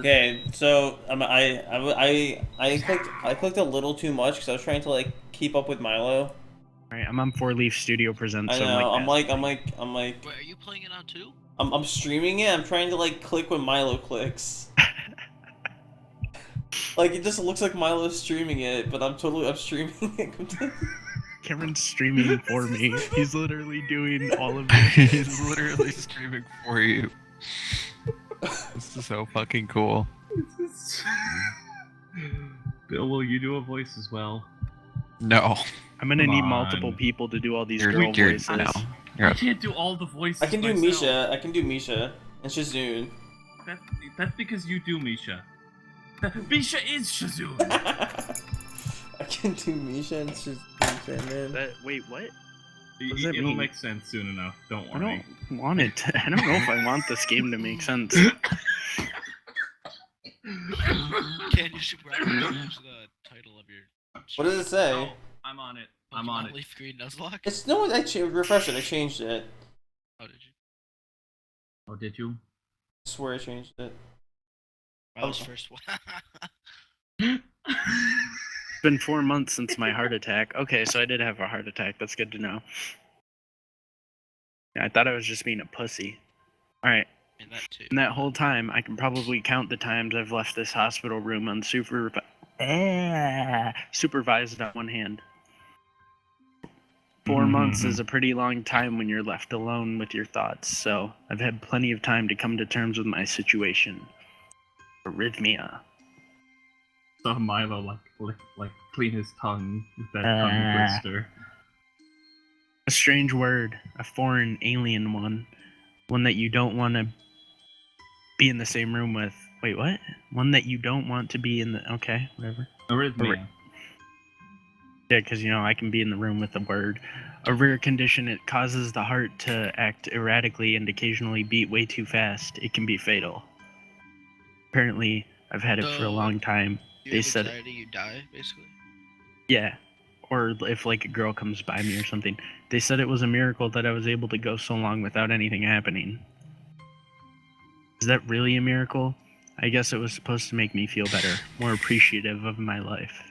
Okay, so I clicked a little too much because I was trying to like keep up with Milo. Alright, I'm on 4-Leaf Studio Presents, I so I'm know. like I'm past like the I'm link. like I'm like Wait, are you playing it on two? I'm streaming it. I'm trying to like click when Milo clicks. Like it just looks like Milo's streaming it, but I'm streaming it. Cameron's streaming for me. He's literally doing all of it. He's literally streaming for you. This is so fucking cool. Bill, will you do a voice as well? No, I'm gonna Come need on. multiple people to do all these you're girl you're voices. no. I You're up. can't do all the voices. I can do myself. Misha. I can do Misha and Shazoon. That's because you do Misha. Misha is Shazoon. I can do Misha and Shazoon, man. Wait, what? does that It'll mean? make sense soon enough. Don't I worry. don't want it to, I don't know if I want this game to make sense. Can you super change the title of your? What does it say? Oh, I'm on it. I'm on it. Leaf Green Nuzlocke. It's no. Refresh it. I changed it. Oh, did you? Oh, did you? I swear I changed it. I was first one. It's been 4 months since my heart attack. Okay, so I did have a heart attack. That's good to know. Yeah, I thought I was just being a pussy. Alright. And that too. In that whole time, I can probably count the times I've left this hospital room supervised on one hand. 4 months is a pretty long time when you're left alone with your thoughts, so I've had plenty of time to come to terms with my situation. Arrhythmia. Saw Milo like clean his tongue with that tongue twister. A strange word, a foreign alien one that you don't want to be in the same room with. Wait, what? One that you don't want to be in the... Okay, whatever. Arrhythmia. Yeah, because, I can be in the room with the word. A rare condition, it causes the heart to act erratically and occasionally beat way too fast. It can be fatal. Apparently, I've had it for a long time. You have anxiety, you die, basically. Yeah. Or if, like, a girl comes by me or something. They said it was a miracle that I was able to go so long without anything happening. Is that really a miracle? I guess it was supposed to make me feel better, more appreciative of my life.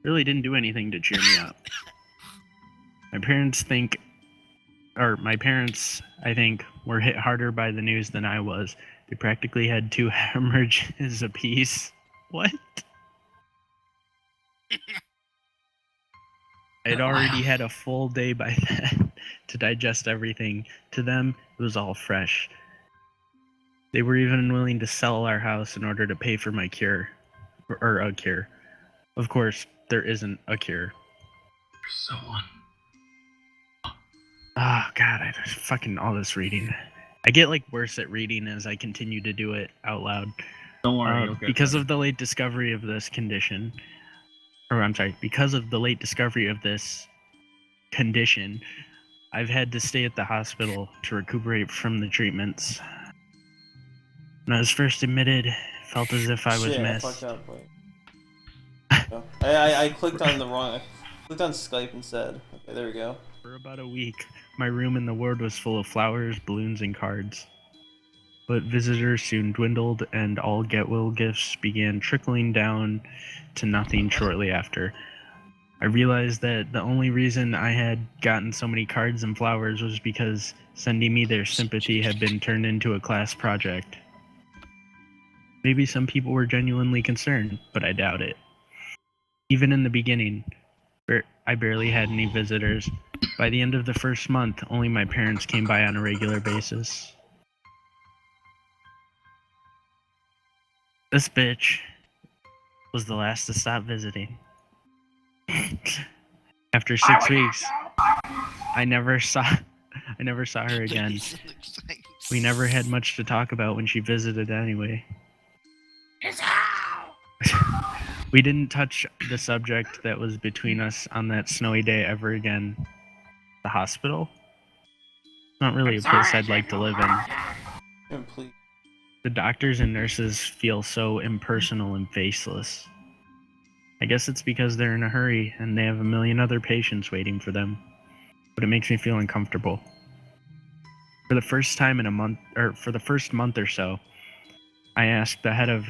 Really didn't do anything to cheer me up. My parents, I think, were hit harder by the news than I was. They practically had 2 hemorrhages apiece. What? I'd already had a full day by then to digest everything. To them, it was all fresh. They were even willing to sell our house in order to pay for my cure. Or a cure. Of course, there isn't a cure. So on. Oh, God, I fucking all this reading. I get, worse at reading as I continue to do it out loud. Don't worry. Because of the late discovery of this condition... because of the late discovery of this condition, I've had to stay at the hospital to recuperate from the treatments. When I was first admitted, it felt as if I was missed. I fucked up. Wait. Oh. I clicked on the wrong. I clicked on Skype instead. Okay, there we go. For about a week, my room in the ward was full of flowers, balloons, and cards. But visitors soon dwindled, and all get-well gifts began trickling down to nothing shortly after. I realized that the only reason I had gotten so many cards and flowers was because sending me their sympathy had been turned into a class project. Maybe some people were genuinely concerned, but I doubt it. Even in the beginning, I barely had any visitors. By the end of the first month, only my parents came by on a regular basis. This bitch was the last to stop visiting. After 6 weeks, I never saw her again. We never had much to talk about when she visited anyway. We didn't touch the subject that was between us on that snowy day ever again. The hospital? Not really a place I'd like to live in. Please. The doctors and nurses feel so impersonal and faceless. I guess it's because they're in a hurry and they have a million other patients waiting for them. But it makes me feel uncomfortable. For the first month or so, I asked the head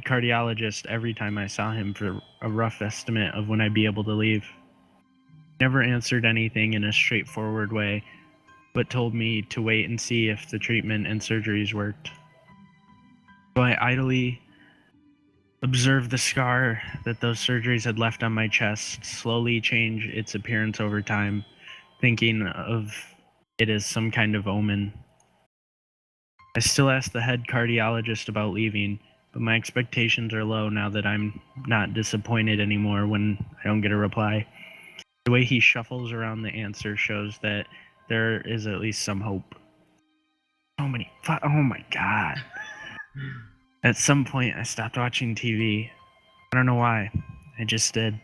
cardiologist every time I saw him for a rough estimate of when I'd be able to leave. Never answered anything in a straightforward way, but told me to wait and see if the treatment and surgeries worked. So I idly observed the scar that those surgeries had left on my chest slowly change its appearance over time, thinking of it as some kind of omen. I still ask the head cardiologist about leaving, but my expectations are low now that I'm not disappointed anymore when I don't get a reply. The way he shuffles around the answer shows that there is at least some hope. Oh my god. At some point, I stopped watching TV. I don't know why. I just did.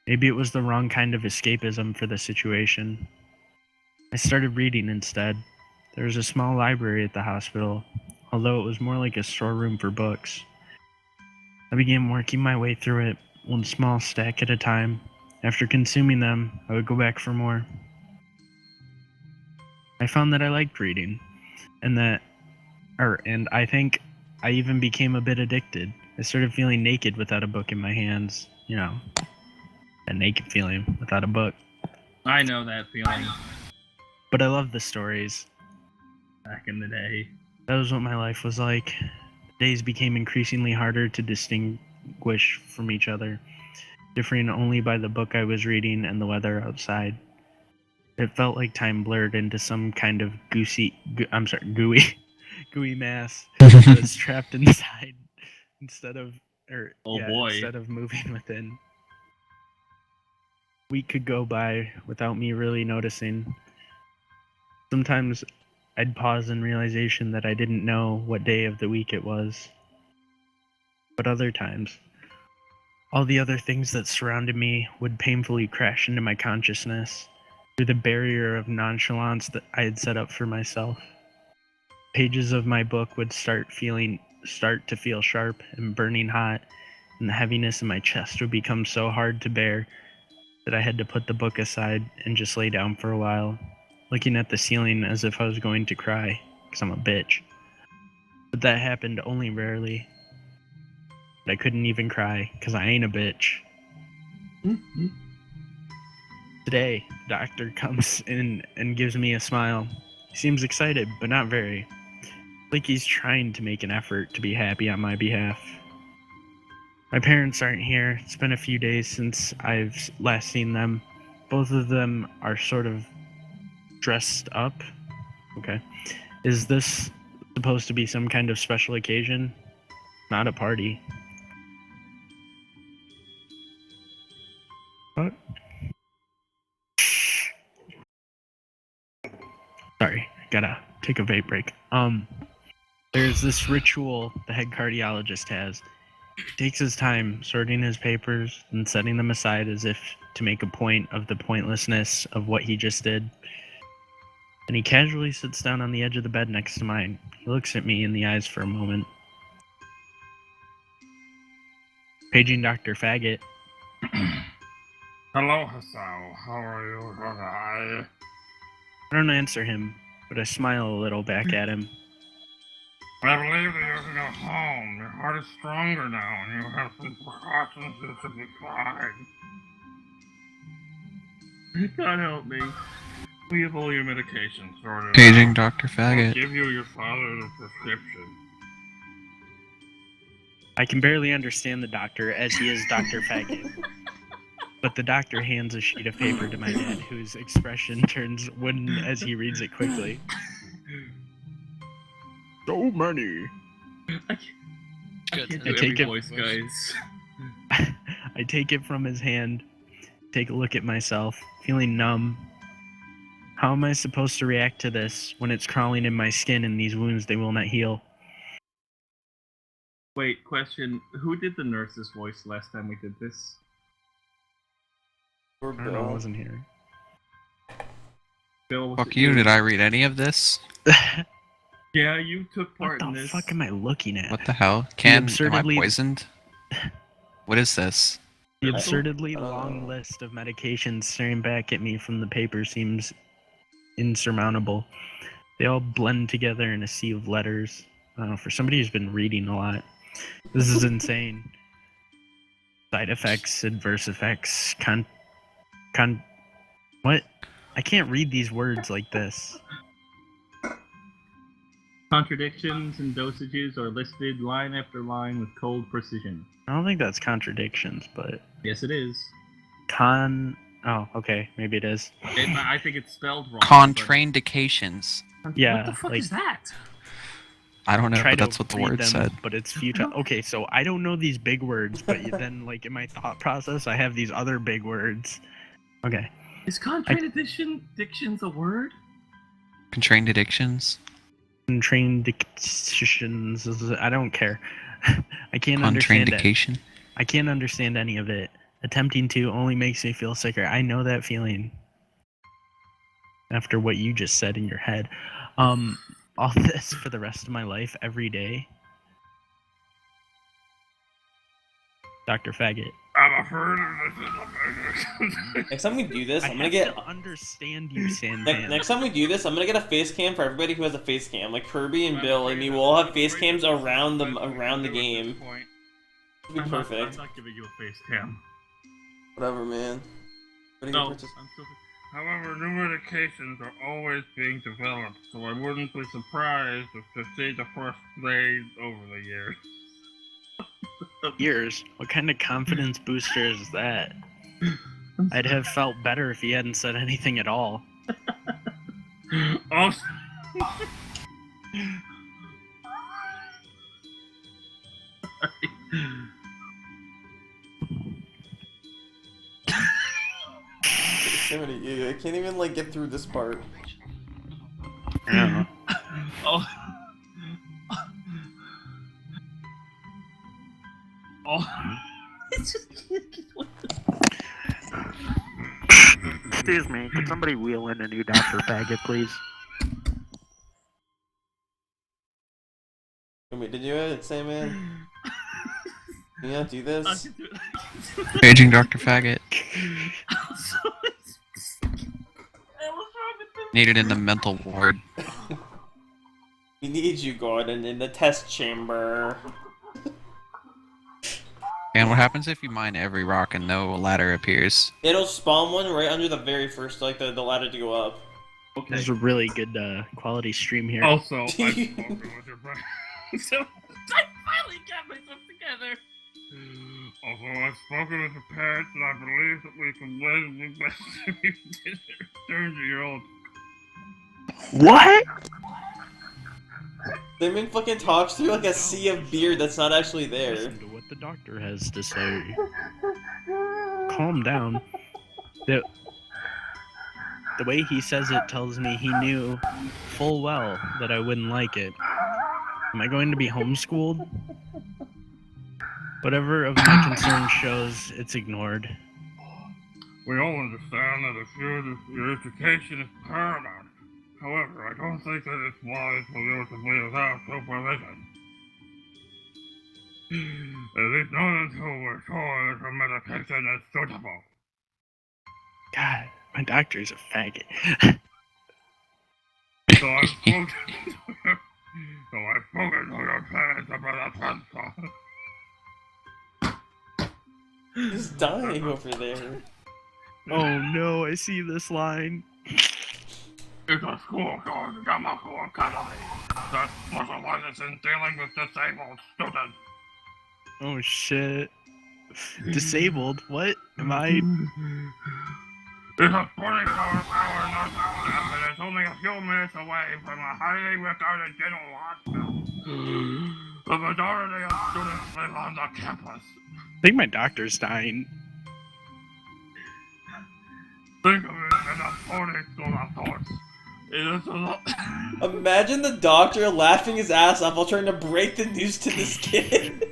Maybe it was the wrong kind of escapism for the situation. I started reading instead. There was a small library at the hospital, although it was more like a storeroom for books. I began working my way through it, one small stack at a time. After consuming them, I would go back for more. I found that I liked reading, and I think I even became a bit addicted. I started feeling naked without a book in my hands. You know, a naked feeling without a book. I know that feeling. But I love the stories. Back in the day. That was what my life was like. The days became increasingly harder to distinguish from each other, differing only by the book I was reading and the weather outside. It felt like time blurred into some kind of gooey, gooey mass that was trapped inside instead of moving within. A week could go by without me really noticing. Sometimes I'd pause in realization that I didn't know what day of the week it was. But other times, all the other things that surrounded me would painfully crash into my consciousness through the barrier of nonchalance that I had set up for myself. Pages of my book would start to feel sharp and burning hot, and the heaviness in my chest would become so hard to bear that I had to put the book aside and just lay down for a while, looking at the ceiling as if I was going to cry, because I'm a bitch. But that happened only rarely. But I couldn't even cry, because I ain't a bitch. Mm-hmm. Today, the doctor comes in and gives me a smile. He seems excited, but not very. Like he's trying to make an effort to be happy on my behalf. My parents aren't here. It's been a few days since I've last seen them. Both of them are sort of dressed up. Okay. Is this supposed to be some kind of special occasion? Not a party. What? Sorry, gotta take a vape break. There's this ritual the head cardiologist has. He takes his time sorting his papers and setting them aside as if to make a point of the pointlessness of what he just did. And he casually sits down on the edge of the bed next to mine. He looks at me in the eyes for a moment. Paging Dr. Faggot. Hello, Hasao. How are you? I don't answer him, but I smile a little back at him. I believe that you can go home. Your heart is stronger now, and you have some precautions that should be fine. God help me. We have all your medications sorted Paging out. Dr. I'll Faggot. give you your father's prescription. I can barely understand the doctor as he is Dr. Faggot. But the doctor hands a sheet of paper to my dad, whose expression turns wooden as he reads it quickly. So many. I Good. can't do I take every it- voice, guys. I take it from his hand, take a look at myself, feeling numb. How am I supposed to react to this when it's crawling in my skin and these wounds they will not heal? Wait, question. Who did the nurse's voice last time we did this? Or I don't know, I Bill. wasn't here. Bill, was Fuck it you, did I read any of this? Yeah, you took What part in the this. fuck am I looking at? What the hell? Am I absurdly- poisoned? What is this? The I- absurdly I don't long know. list of medications staring back at me from the paper seems insurmountable. They all blend together in a sea of letters. For somebody who's been reading a lot, this is insane. Side effects, adverse effects, what? I can't read these words like this. Contradictions and dosages are listed line after line with cold precision. I don't think that's contradictions, but Yes, it is. Oh, okay, maybe it is. I think it's spelled wrong. Contraindications. Yeah, What the fuck like, is that? I don't know, try but to that's what the read word them, said. but it's futile. Okay, so I don't know these big words, but then, like, in my thought process, I have these other big words. Okay. Is contradictions a word? Contraindictions. Contradictions. I don't care. I can't understand it. Contraindication. I can't understand any of it. Attempting to only makes me feel sicker. I know that feeling. After what you just said in your head. All this for the rest of my life, every day. Dr. Faggot. I'm afraid of this. Next time we do this, I I'm gonna have get. to understand you, Sandman. Next time we do this, I'm gonna get a face cam for everybody who has a face cam. Like Kirby and Bill and me will all have face cams around the game. It'll be I'm perfect. not giving you a face cam. Whatever, man. What are you No, gonna purchase? I'm still... However, new medications are always being developed, so I wouldn't be surprised if to see the first blade over the years. Years? What kind of confidence booster is that? I'd have felt better if he hadn't said anything at all. Also, I can't even like get through this part. Yeah. Oh. Oh. It's just... Excuse me, could somebody wheel in a new Dr. Faggot, please? Wait, did you edit, Sandman? Can you not do this? Paging Dr. Faggot. Needed in the mental ward. We need you, Gordon, in the test chamber. And what happens if you mine every rock and no ladder appears? It'll spawn one right under the very first, like the ladder to go up. Okay. This is a really good quality stream here. also, I've spoken with your brother. So, I finally got myself together. Also, I've spoken with your parents, and I believe that we can legally return to your old. What? They make fucking talks through like a sea of beer that's not actually there. Listen to what the doctor has to say. Calm down. The way he says it tells me he knew full well that I wouldn't like it. Am I going to be homeschooled? Whatever of my concern shows, it's ignored. We all understand that your education is paramount. However, I don't think that it's wise for you to be without supervision. At least not until we're sure that your medication is suitable. God, my doctor's a faggot. So I've spoken to your parents about a transfer. He's dying over there. Oh no, I see this line. It's a school called Yamaku Academy that specializes in dealing with disabled students. Oh shit. Disabled? What? Am I? It's a 24-hour nurse staff and it's only a few minutes away from a highly regarded general hospital. The majority of students live on the campus. I think my doctor's dying. Think of it as a 40-school thoughts. It is a lot. Imagine the doctor laughing his ass off while trying to break the news to this kid.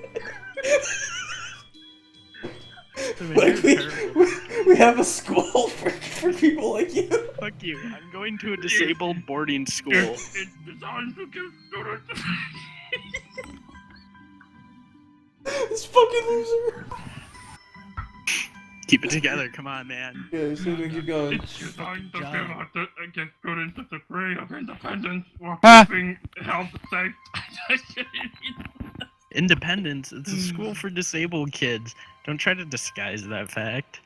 Like we have a school for people like you. Fuck you. I'm going to a disabled boarding school. It's designed to give students. This fucking loser. Keep it together, come on, man. Yeah, so we keep going. It's designed to give students a degree of independence while Ah. keeping health safe. Independence, it's a school for disabled kids. Don't try to disguise that fact.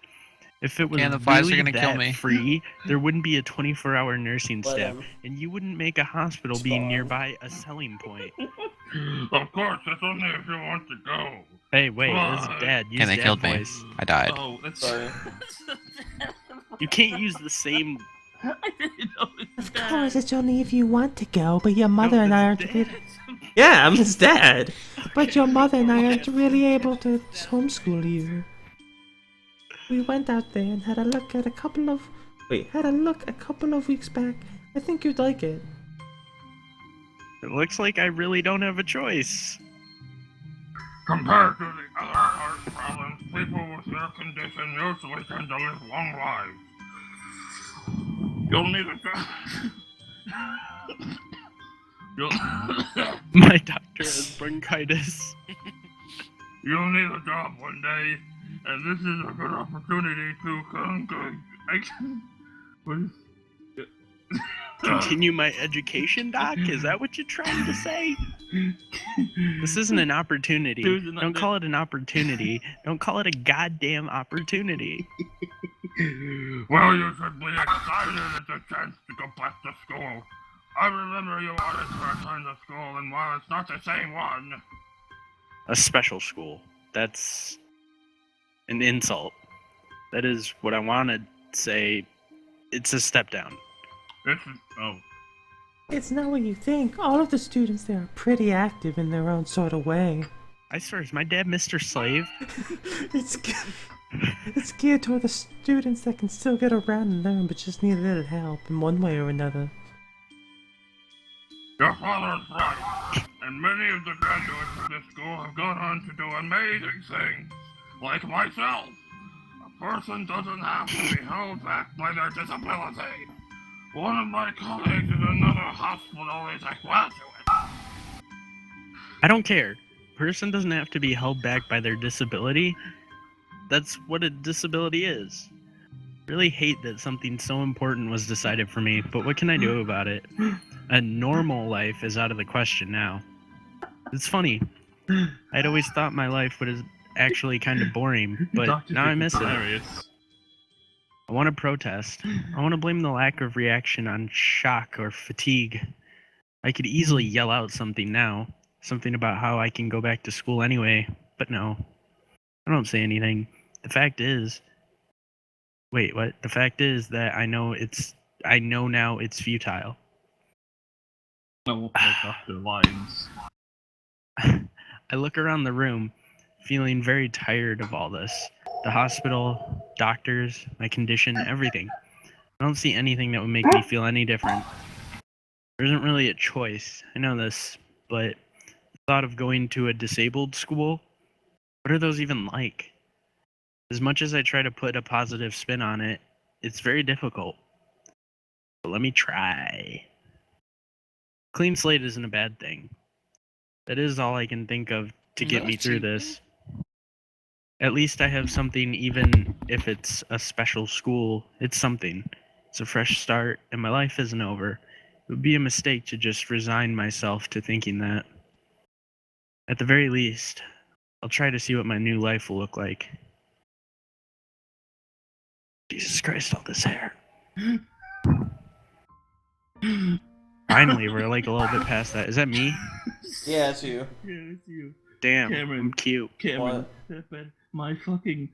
If it was Okay, the flies are really gonna kill that me. free, there wouldn't be a 24-hour nursing Let staff, 'em. and you wouldn't make a hospital being Spawn. nearby a selling point. Of course, that's only if you want to go. Hey, wait, that's Why? Dad. Use Okay, they Dad killed me. voice. I died. Oh, that's. Sorry. You can't use the same. I didn't know it's Of course, it's only if you want to go, but your mother and I aren't Dad. really, Yeah, I'm his dad. but your mother and I aren't really able to homeschool you. We went out there and had a look a couple of weeks back. I think you'd like it. It looks like I really don't have a choice. Compared to the other heart problems, people with your condition usually tend to live long lives. You'll need a job. My doctor has bronchitis. You'll need a job one day, and this is a good opportunity to Continue my education, Doc? Is that what you're trying to say? This isn't an opportunity. Don't call it an opportunity. Don't call it a goddamn opportunity. Well, you should be excited at the chance to go back to school. I remember you wanted to return to school, and while it's not the same one, A special school. That's an insult. That is what I want to say. It's a step down. It's not what you think. All of the students there are pretty active in their own sort of way. I swear, is my dad Mr. Slave? It's geared toward the students that can still get around and learn, but just need a little help in one way or another. your father's right. And many of the graduates of this school have gone on to do amazing things. Like myself. A person doesn't have to be held back by their disability. One of my colleagues in another hospital is a graduate. I don't care. Person doesn't have to be held back by their disability. That's what a disability is. Really hate that something so important was decided for me, but what can I do about it? A normal life is out of the question now. It's funny. I'd always thought my life was actually kind of boring, but now I miss it. I want to protest. I want to blame the lack of reaction on shock or fatigue. I could easily yell out something now. Something about how I can go back to school anyway, but no. I don't say anything. The fact is... Wait, what? The fact is that I know now it's futile. I won't break off their lines. I look around the room, feeling very tired of all this. The hospital, doctors, my condition, everything. I don't see anything that would make me feel any different. There isn't really a choice. I know this, but the thought of going to a disabled school, what are those even like? As much as I try to put a positive spin on it, it's very difficult. But let me try. Clean slate isn't a bad thing. That is all I can think of to get me through this. At least I have something, even if it's a special school, it's something. It's a fresh start, and my life isn't over. It would be a mistake to just resign myself to thinking that. At the very least, I'll try to see what my new life will look like. Jesus Christ, all this hair. Finally, we're like a little bit past that. Is that me? Yeah, it's you. Yeah, it's you. Damn, Cameron. I'm cute. Cameron, my fucking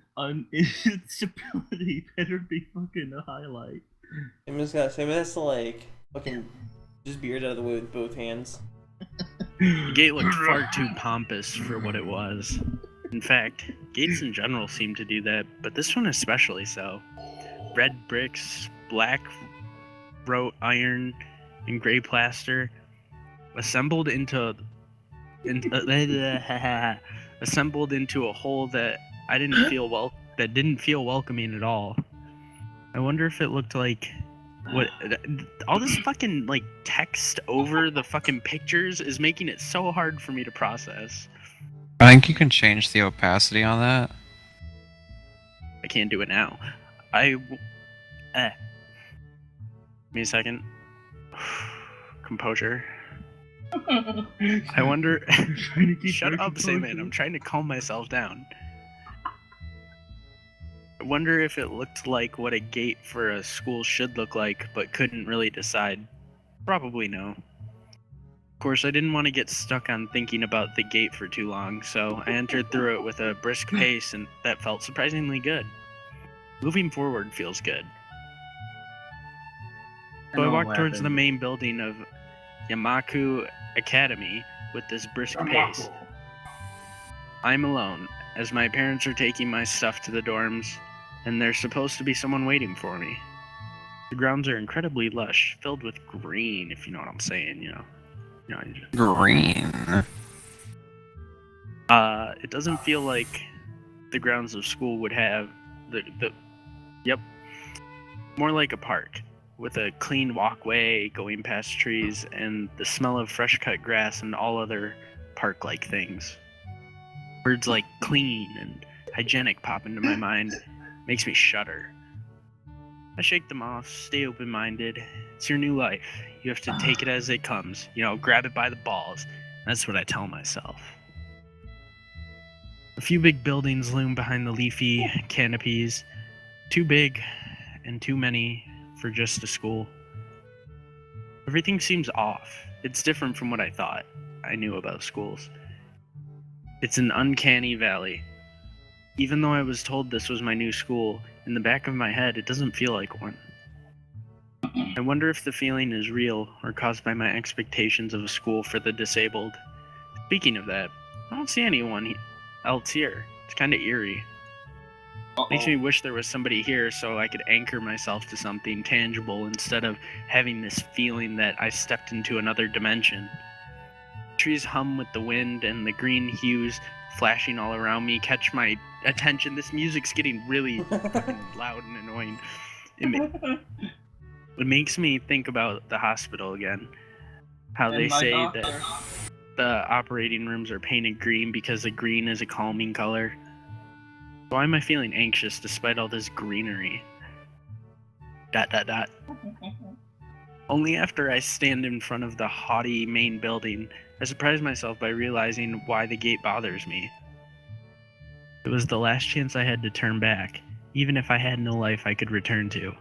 instability better be fucking a highlight. I'm just gonna say, but that's to like fucking just beard out of the way with both hands. The gate looked far too pompous for what it was. In fact, gates in general seem to do that, but this one especially so. Red bricks, black wrought iron, and gray plaster, assembled into a hole that didn't feel welcoming at all. I wonder if it looked like what all this fucking like text over the fucking pictures is making it so hard for me to process. I think you can change the opacity on that. I can't do it now. Give me a second. Composure. I wonder. Trying to keep Shut your up, composure. Sayman. I'm trying to calm myself down. I wonder if it looked like what a gate for a school should look like, but couldn't really decide. Probably no. Of course, I didn't want to get stuck on thinking about the gate for too long, so I entered through it with a brisk pace, and that felt surprisingly good. Moving forward feels good. So I walked towards the main building of Yamaku Academy with this brisk pace. I'm alone, as my parents are taking my stuff to the dorms, and there's supposed to be someone waiting for me. The grounds are incredibly lush, filled with green, if you know what I'm saying, you know. Green. It doesn't feel like the grounds of school would have yep, more like a park, with a clean walkway going past trees and the smell of fresh cut grass and all other park-like things. Words like clean and hygienic pop into my mind, makes me shudder. I shake them off, stay open-minded. It's your new life. You have to take it as it comes. You know, grab it by the balls. That's what I tell myself. A few big buildings loom behind the leafy canopies. Too big and too many for just a school. Everything seems off. It's different from what I thought I knew about schools. It's an uncanny valley. Even though I was told this was my new school, in the back of my head, it doesn't feel like one. I wonder if the feeling is real or caused by my expectations of a school for the disabled. Speaking of that, I don't see anyone else here. It's kind of eerie. Makes me wish there was somebody here so I could anchor myself to something tangible instead of having this feeling that I stepped into another dimension. Trees hum with the wind and the green hues flashing all around me catch my attention. This music's getting really fucking loud and annoying. It makes me think about the hospital again. How they say that the operating rooms are painted green because the green is a calming color. Why am I feeling anxious despite all this greenery? ... Only after I stand in front of the haughty main building, I surprise myself by realizing why the gate bothers me. It was the last chance I had to turn back, even if I had no life I could return to.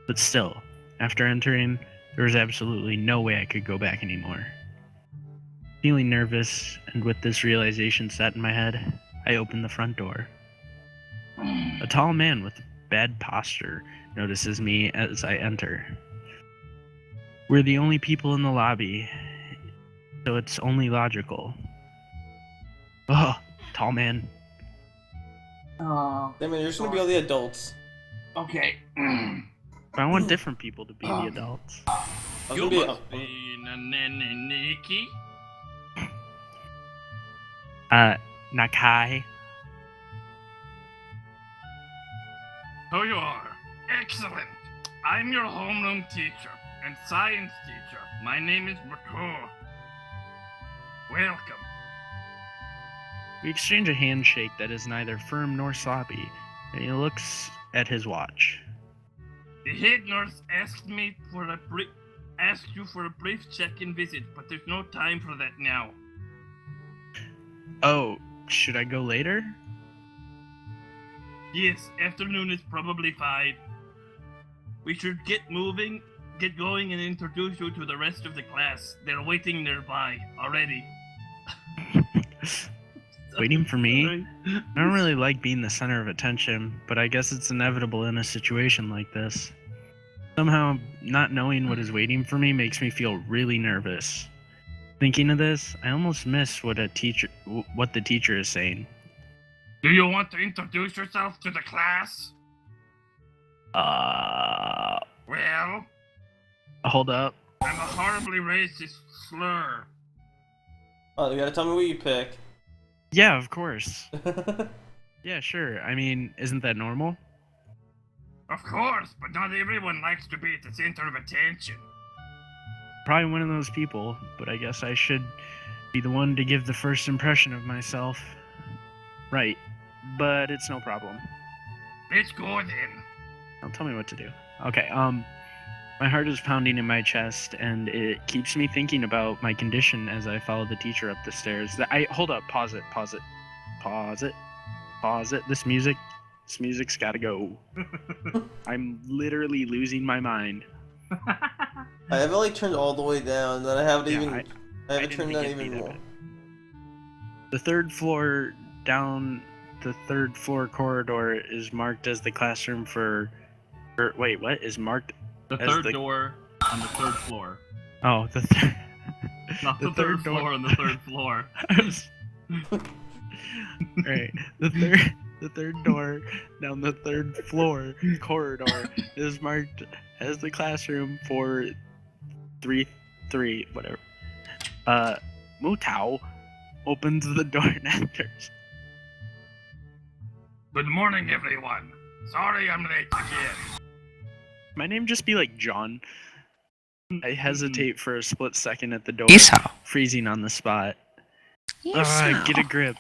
But still, after entering, there was absolutely no way I could go back anymore. Feeling nervous, and with this realization set in my head, I opened the front door. A tall man with bad posture notices me as I enter. We're the only people in the lobby, so it's only logical. Oh, tall man. I mean, you're just gonna be all the adults. Okay. I want different people to be the adults. I was You gonna must be Nikki. Nakai. So you are. Excellent. I'm your homeroom teacher and science teacher. My name is Makour. Welcome. We exchange a handshake that is neither firm nor sloppy, and he looks at his watch. The head nurse asked you for a brief check-in visit, but there's no time for that now. Oh, should I go later? Yes, afternoon is probably fine. We should get going, and introduce you to the rest of the class. They're waiting nearby already. Waiting for me? Sorry. I don't really like being the center of attention, but I guess it's inevitable in a situation like this. Somehow, not knowing what is waiting for me makes me feel really nervous. Thinking of this, I almost miss what the teacher is saying. Do you want to introduce yourself to the class? Well, Hold up. I'm a horribly racist slur. Oh, you gotta tell me what you pick. Yeah, of course. Yeah, sure. I mean, isn't that normal? Of course, but not everyone likes to be at the center of attention. Probably one of those people, but I guess I should be the one to give the first impression of myself. Right, but it's no problem. Let's go then. Don't tell me what to do. Okay, my heart is pounding in my chest, and it keeps me thinking about my condition as I follow the teacher up the stairs. Hold up, pause it. This music's gotta go. I'm literally losing my mind. I haven't like turned all the way down, and I haven't Yeah, even. I haven't didn't turned think down it'd be even that more. bad. The third floor down the third floor corridor is marked as the classroom for. Wait, what is marked? The as third door on the third floor. Oh, the third. Not the third floor on the third floor. Right. The third door down the third floor corridor is marked as the classroom for 3 whatever. Mutao opens the door and enters. Good morning, everyone. Sorry I'm late again. My name just be like John. I hesitate for a split second at the door, freezing on the spot. Get a grip.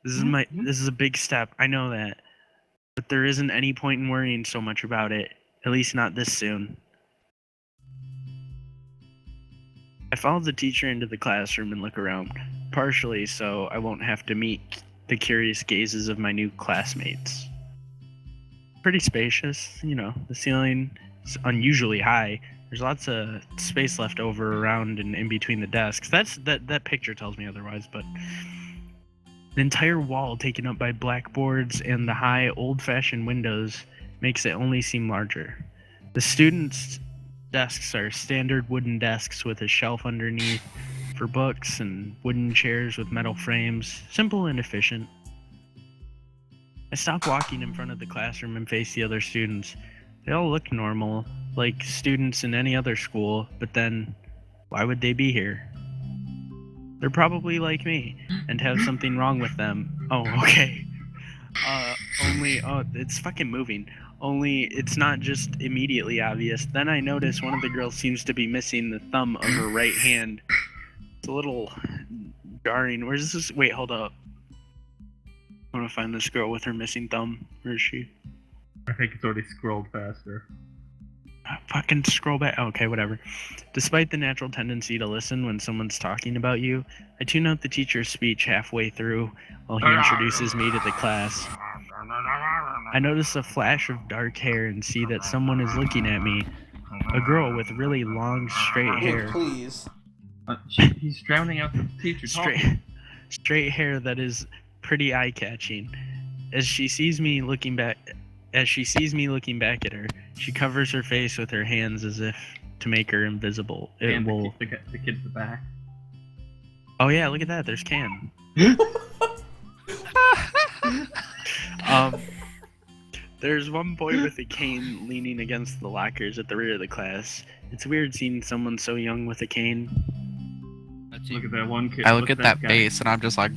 This is a big step. I know that. But there isn't any point in worrying so much about it. At least not this soon. I follow the teacher into the classroom and look around, partially so I won't have to meet the curious gazes of my new classmates. Pretty spacious, the ceiling is unusually high. There's lots of space left over around and in between the desks. That picture tells me otherwise, but the entire wall taken up by blackboards and the high old-fashioned windows makes it only seem larger. The students' desks are standard wooden desks with a shelf underneath for books and wooden chairs with metal frames. Simple and efficient. I stop walking in front of the classroom and face the other students. They all look normal, like students in any other school, but then, why would they be here? They're probably like me, and have something wrong with them. Oh, okay. It's fucking moving. Only, it's not just immediately obvious. Then I notice one of the girls seems to be missing the thumb of her right hand. It's a little jarring. Where's this? Wait, hold up. I want to find this girl with her missing thumb. Where is she? I think it's already scrolled faster. Fucking scroll back. Okay, whatever. Despite the natural tendency to listen when someone's talking about you, I tune out the teacher's speech halfway through while he introduces me to the class. I notice a flash of dark hair and see that someone is looking at me. A girl with really long, straight hair. Please. He's drowning out the teacher talking. Straight hair that is pretty eye-catching. As she sees me looking back at her, she covers her face with her hands as if to make her invisible. And the kid at the back. Oh yeah, look at that. There's Cam. There's one boy with a cane leaning against the lockers at the rear of the class. It's weird seeing someone so young with a cane. Look at that one kid. I look at that face and I'm just like,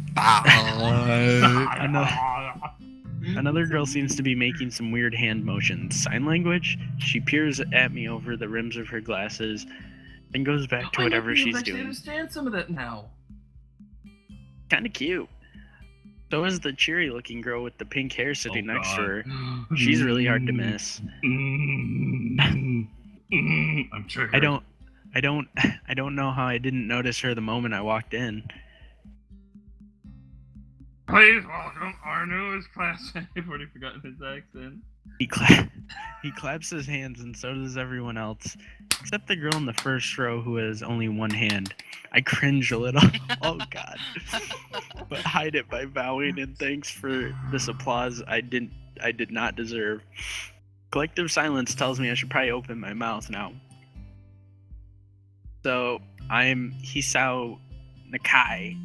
Another girl seems to be making some weird hand motions. Sign language? She peers at me over the rims of her glasses, then goes back to whatever she's doing. I understand some of that now. Kinda cute. So is the cheery-looking girl with the pink hair sitting next to her. She's really hard to miss. I'm triggered. I don't know how I didn't notice her the moment I walked in. Please welcome our newest classmate. I've already forgotten his accent. He claps his hands and so does everyone else, except the girl in the first row who has only one hand. I cringe a little. Oh god. But hide it by bowing in thanks for this applause I did not deserve. Collective silence tells me I should probably open my mouth now. So, I'm Hisao Nakai.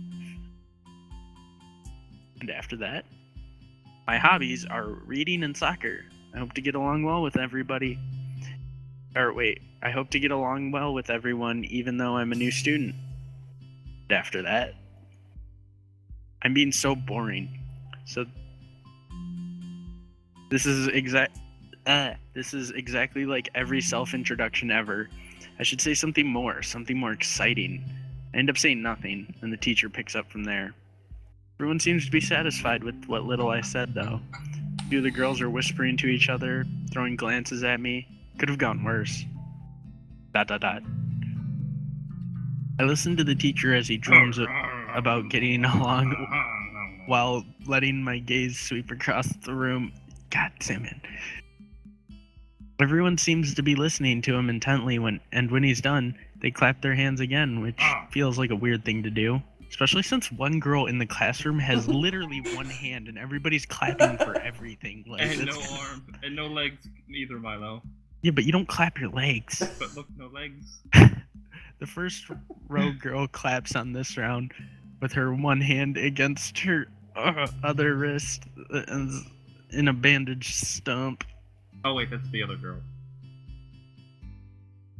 And after that, my hobbies are reading and soccer. I hope to get along well with everybody. I hope to get along well with everyone even though I'm a new student. And after that, I'm being so boring. So, this is exactly like every self-introduction ever. I should say something more exciting. I end up saying nothing, and the teacher picks up from there. Everyone seems to be satisfied with what little I said, though. Two of the girls are whispering to each other, throwing glances at me. Could have gone worse. ... I listen to the teacher as he drones about getting along while letting my gaze sweep across the room. God damn it. Everyone seems to be listening to him intently when he's done, they clap their hands again, which feels like a weird thing to do. Especially since one girl in the classroom has literally one hand and everybody's clapping for everything. Like, And no arms, and no legs either, Milo. Yeah, but you don't clap your legs. But look, no legs. The first row girl claps on this round with her one hand against her other wrist in a bandaged stump. Oh wait, that's the other girl.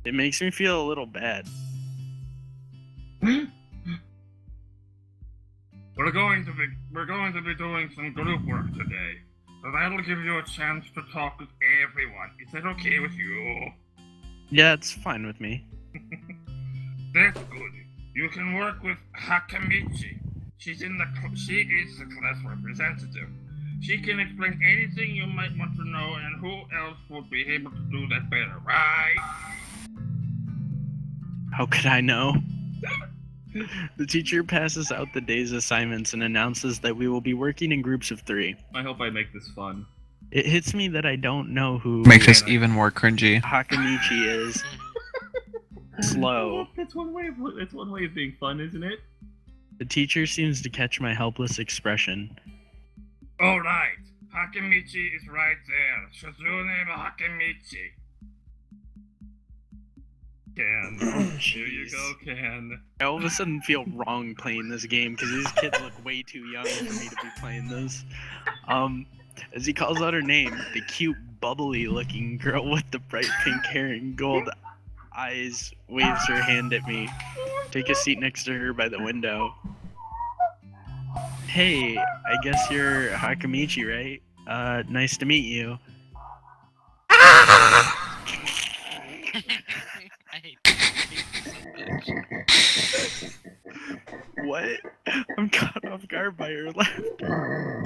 It makes me feel a little bad. We're going to be doing some group work today, so that'll give you a chance to talk with everyone. Is that okay with you? Yeah, it's fine with me. That's good. You can work with Hakamichi. She is the class representative. She can explain anything you might want to know, and who else would be able to do that better, right? How could I know? The teacher passes out the day's assignments and announces that we will be working in groups of 3. I hope I make this fun. It hits me that I don't know who Makes us even more cringy. Hakamichi is. Slow. That's one way of being fun, isn't it? The teacher seems to catch my helpless expression. Alright, Hakamichi is right there. Shizune Hakamichi. Ken. Here you go, Ken. I all of a sudden feel wrong playing this game because these kids look way too young for me to be playing this. As he calls out her name, the cute, bubbly-looking girl with the bright pink hair and gold eyes waves her hand at me. Take a seat next to her by the window. Hey, I guess you're Hakamichi, right? Nice to meet you. I hate this so much. What? I'm caught off guard by her laughter.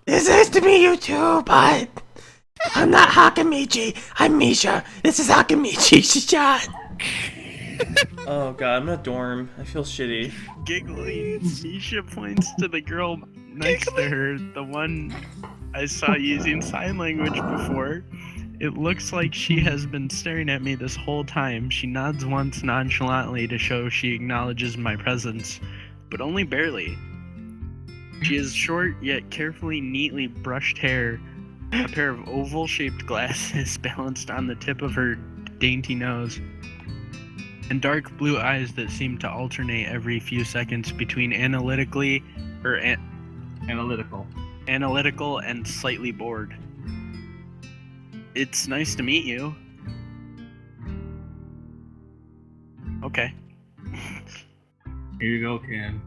It's nice to meet you too, but I'm not Hakamichi. I'm Misha. This is Hakamichi. She's John. Oh god, I'm in a dorm. I feel shitty. Giggling, Misha points to the girl next to her, the one I saw using sign language before. It looks like she has been staring at me this whole time. She nods once nonchalantly to show she acknowledges my presence, but only barely. She has short yet carefully, neatly brushed hair, a pair of oval-shaped glasses balanced on the tip of her dainty nose, and dark blue eyes that seem to alternate every few seconds between analytical and slightly bored. It's nice to meet you. Okay. Here you go, Ken.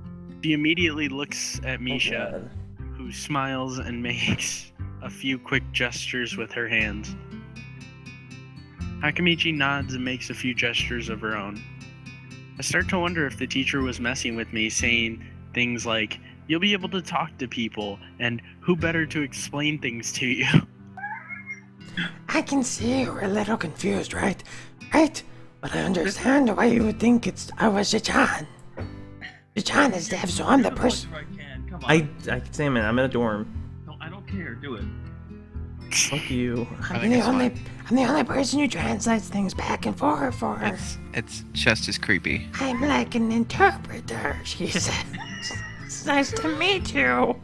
She immediately looks at Oh, Misha, God. who smiles and makes a few quick gestures with her hands. Hakamichi nods and makes a few gestures of her own. I start to wonder if the teacher was messing with me, saying things like, "You'll be able to talk to people," and "Who better to explain things to you?" I can see you were a little confused, right? Right? But I understand why you would think I was John. John is deaf, so I'm the person. Right, Ken. Come on. I Sam, I'm in a dorm. No, I don't care. Do it. Fuck you. I'm the only person who translates things back and forth for her. It's just as creepy. I'm like an interpreter, she says. It's nice to meet you. ...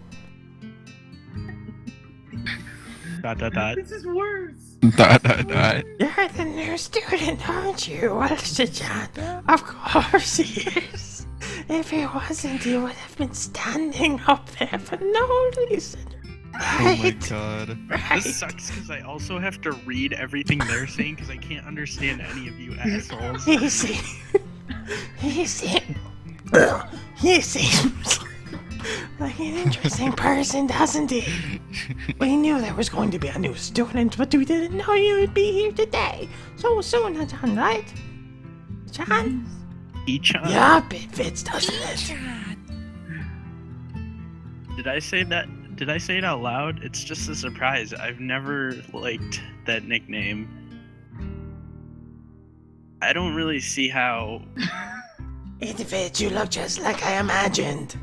This is worse. Dot. You're the new student, aren't you? Well, John, of course he is. If he wasn't, he would have been standing up there for no reason. Oh my Right? god. Right. This sucks because I also have to read everything they're saying because I can't understand any of you assholes. He seems like an interesting person, doesn't he? We knew there was going to be a new student, but we didn't know you would be here today. So soon, John, right? John? Ichan? Yup, it fits, doesn't it? Did I say that? did I say it out loud? It's just a surprise. I've never liked that nickname. I don't really see how. It fits. You look just like I imagined. ...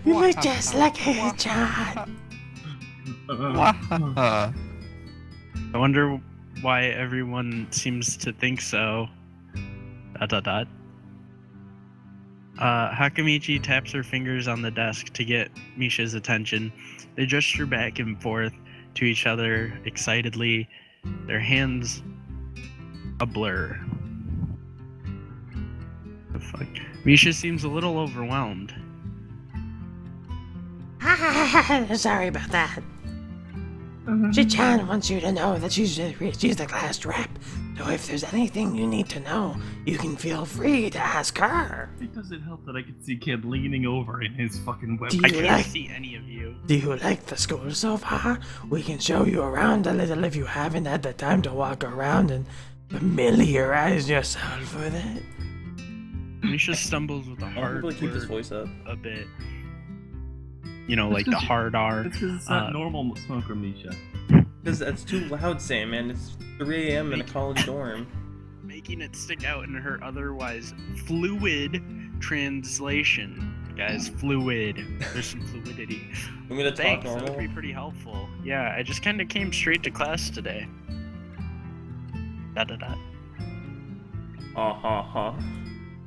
You look just like a hedgehog. Wah. I wonder why everyone seems to think so. ... Hakamichi taps her fingers on the desk to get Misha's attention. They gesture back and forth to each other excitedly, their hands a blur. The fuck? Misha seems a little overwhelmed. Sorry about that. Chichan wants you to know that she's the class rep. So if there's anything you need to know, you can feel free to ask her. It doesn't help that I can see Kid leaning over in his fucking web. Do I you can't like? see any of you. Do you like the school so far? We can show you around a little if you haven't had the time to walk around and familiarize yourself with it. Misha stumbles with a I want hard people to keep his word voice up. a bit. You know, like the hard R. It's because it's not normal smoker, Misha. Because that's too loud, Sam, man. It's 3 a.m. in a college dorm. Making it stick out in her otherwise fluid translation. Guys, fluid. There's some fluidity. I'm gonna talk Thanks, that normal. would be pretty helpful. Yeah, I just kind of came straight to class today. ... Ha ha ha.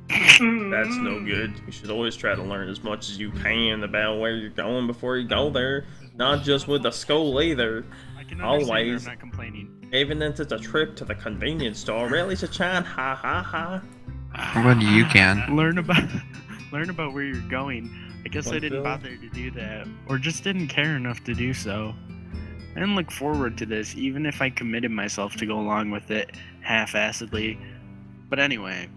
That's no good. You should always try to learn as much as you can about where you're going before you go there. Not just with the school either. I can understand her, Always. I'm not complaining. Even if it's a trip to the convenience store. Really, Chachan? Ha ha ha. What you can? Learn about where you're going. I guess I Like didn't Bill? bother to do that, or just didn't care enough to do so. I didn't look forward to this, even if I committed myself to go along with it half-assedly. But anyway,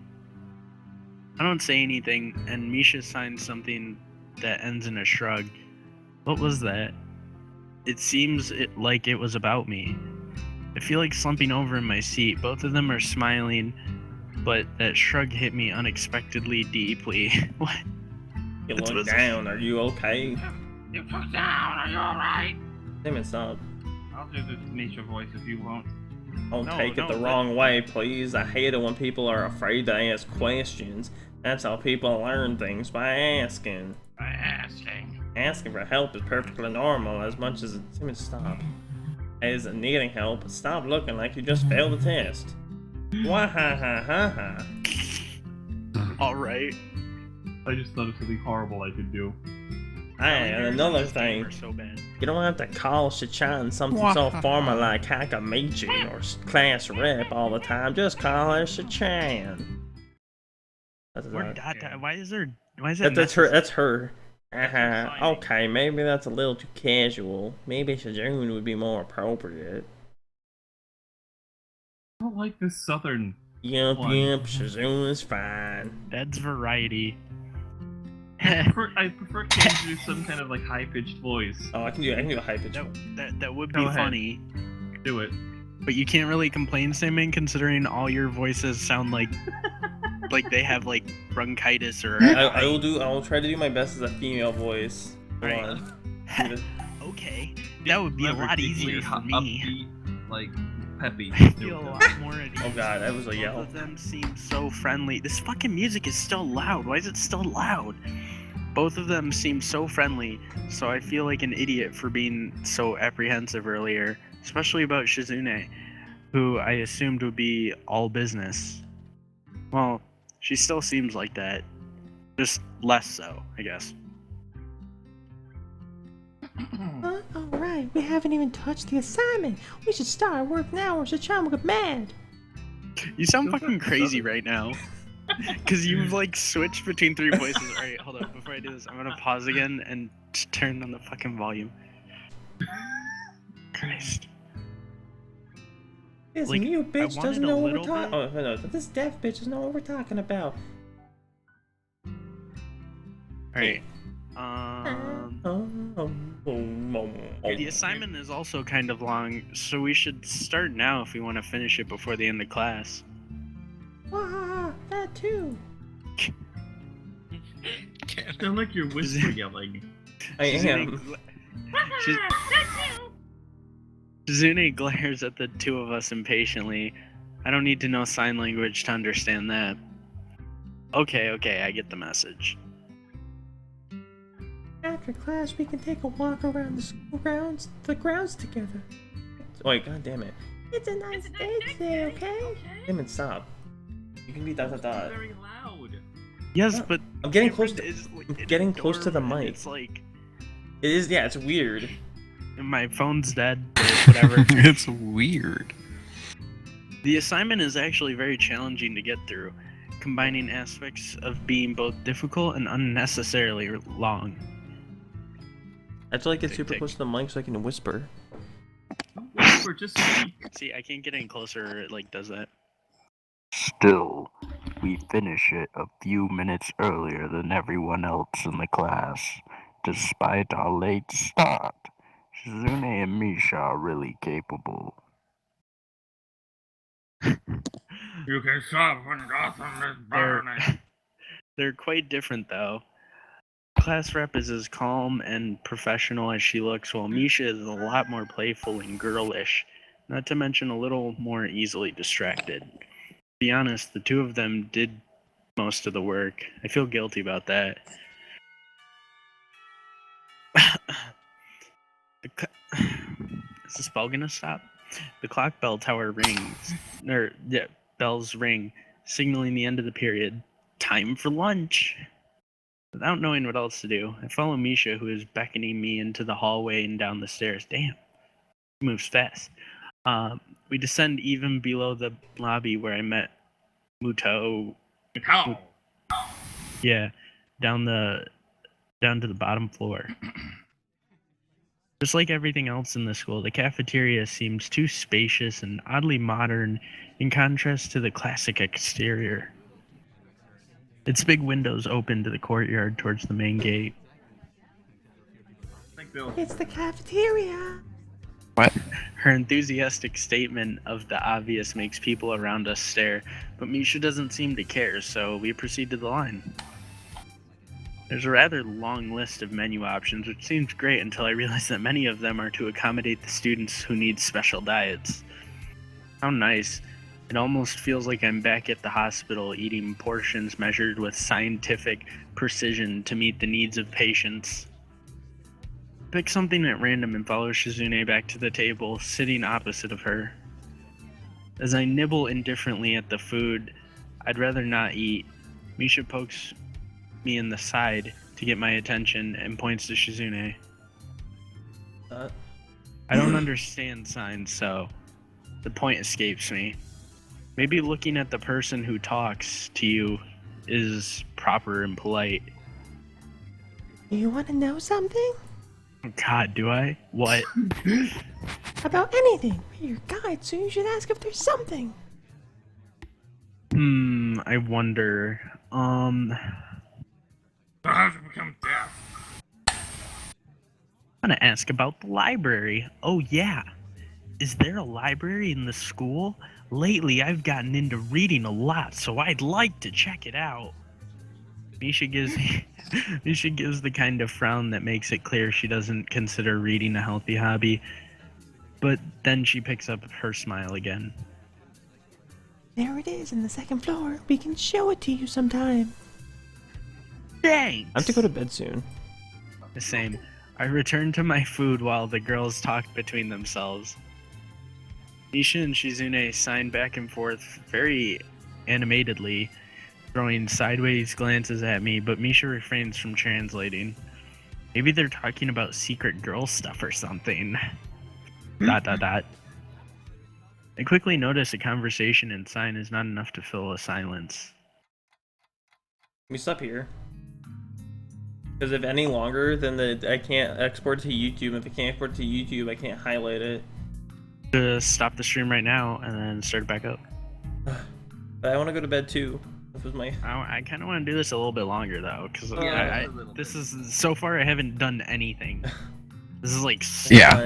I don't say anything, and Misha signs something that ends in a shrug. What was that? It seems like it was about me. I feel like slumping over in my seat. Both of them are smiling, but that shrug hit me unexpectedly deeply. What? You That's look what's- down. Are you okay? You put down, are you alright? Damn it, stop. I'll do this Misha voice if you won't. Don't No, take it no, the that- wrong way, please. I hate it when people are afraid to ask questions. That's how people learn things, by asking. By asking. Asking for help is perfectly normal, as much as it's stop. As needing help, stop looking like you just failed the test. Wah ha ha ha ha. Alright. I just thought of something horrible I could do. And another thing, So bad. you don't have to call Chachan something so formal like Hakamichi or class rep all the time. Just call her Chachan. That's Why is that? That's her. That's her. Okay, maybe that's a little too casual. Maybe Shoujo would be more appropriate. I don't like this southern. Yup, One. Shoujo is fine. That's variety. I prefer Ken to do some kind of like high-pitched voice. Oh, I can do a high pitch. That would Go be ahead. funny, Do it. but you can't really complain, Simon, considering all your voices sound like they have like bronchitis or. I will try to do my best as a female voice. Hold Right. on. Okay, that would be a lot easier for me. Upbeat, like peppy. I feel a lot more at ease. Oh god, that was a Both yell. of them seem so friendly. This fucking music is still loud. Why is it still loud? Both of them seem so friendly, so I feel like an idiot for being so apprehensive earlier, especially about Shizune, who I assumed would be all business. Well, she still seems like that, just less so, I guess. Alright, we haven't even touched the assignment. We should start work now or Chachan will get mad. You sound fucking crazy right now. Because you've like switched between three voices. Alright, hold up. Before I do this, I'm gonna pause again and turn on the fucking volume. Christ. This Like, mute I bitch wanted doesn't a know what we're little talking. bit- Oh no, this deaf bitch doesn't know what we're talking about. Alright. The assignment is also kind of long, so we should start now if we want to finish it before the end of class. Wah, that too. Sound like you're whisper yelling. I am. Shizune glares at the two of us impatiently. I don't need to know sign language to understand that. Okay, I get the message. After class, we can take a walk around the school grounds, together. Wait, god damn it. It's a nice day today, okay? Damn it, stop. You can be dot. Very loud. Yes, but I'm getting close to. Cameron is, like, I'm getting in a close to the dorm, and mic. It's like It is, yeah, it's weird. my phone's dead, but whatever. It's weird. The assignment is actually very challenging to get through, combining aspects of being both difficult and unnecessarily long. I have to like get Tick, super tick. close to the mic so I can whisper. Whisper, just speak. See, I can't get any closer, it like does that. Still, we finish it a few minutes earlier than everyone else in the class. Despite our late start, Shizune and Misha are really capable. You can stop when Gotham is burning. They're quite different, though. Class rep is as calm and professional as she looks, while Misha is a lot more playful and girlish, not to mention a little more easily distracted. To be honest, the two of them did most of the work. I feel guilty about that. Is the spell gonna stop? The clock bell tower rings. Bells ring, signaling the end of the period. Time for lunch! Without knowing what else to do, I follow Misha, who is beckoning me into the hallway and down the stairs. Damn. He moves fast. We descend even below the lobby where I met Muto. How? Yeah, down to the bottom floor. Just like everything else in the school, the cafeteria seems too spacious and oddly modern in contrast to the classic exterior. Its big windows open to the courtyard towards the main gate. Like Bill. It's the cafeteria. Her enthusiastic statement of the obvious makes people around us stare, but Misha doesn't seem to care, so we proceed to the line. There's a rather long list of menu options, which seems great until I realize that many of them are to accommodate the students who need special diets. How nice. It almost feels like I'm back at the hospital eating portions measured with scientific precision to meet the needs of patients. Pick something at random and follow Shizune back to the table, sitting opposite of her. As I nibble indifferently at the food I'd rather not eat, Misha pokes me in the side to get my attention and points to Shizune. I don't understand signs, so the point escapes me. Maybe looking at the person who talks to you is proper and polite. You want to know something? God, do I? What? About anything. We're your guide, so you should ask if there's something. I wonder. I have to become deaf. I'm gonna ask about the library. Oh yeah. Is there a library in the school? Lately, I've gotten into reading a lot, so I'd like to check it out. Misha gives the kind of frown that makes it clear she doesn't consider reading a healthy hobby, but then she picks up her smile again. There it is in the second floor. We can show it to you sometime. Thanks! I have to go to bed soon. The same. I return to my food while the girls talk between themselves. Misha and Shizune sign back and forth very animatedly, throwing sideways glances at me, but Misha refrains from translating. Maybe they're talking about secret girl stuff or something. ... I quickly notice a conversation and sign is not enough to fill a silence. Let me stop here. Because if any longer, then I can't export to YouTube. If I can't export to YouTube, I can't highlight it. Just stop the stream right now and then start it back up. But I want to go to bed too. This was my. I kind of want to do this a little bit longer though, because Yeah, this is so far I haven't done anything. This is like Yeah.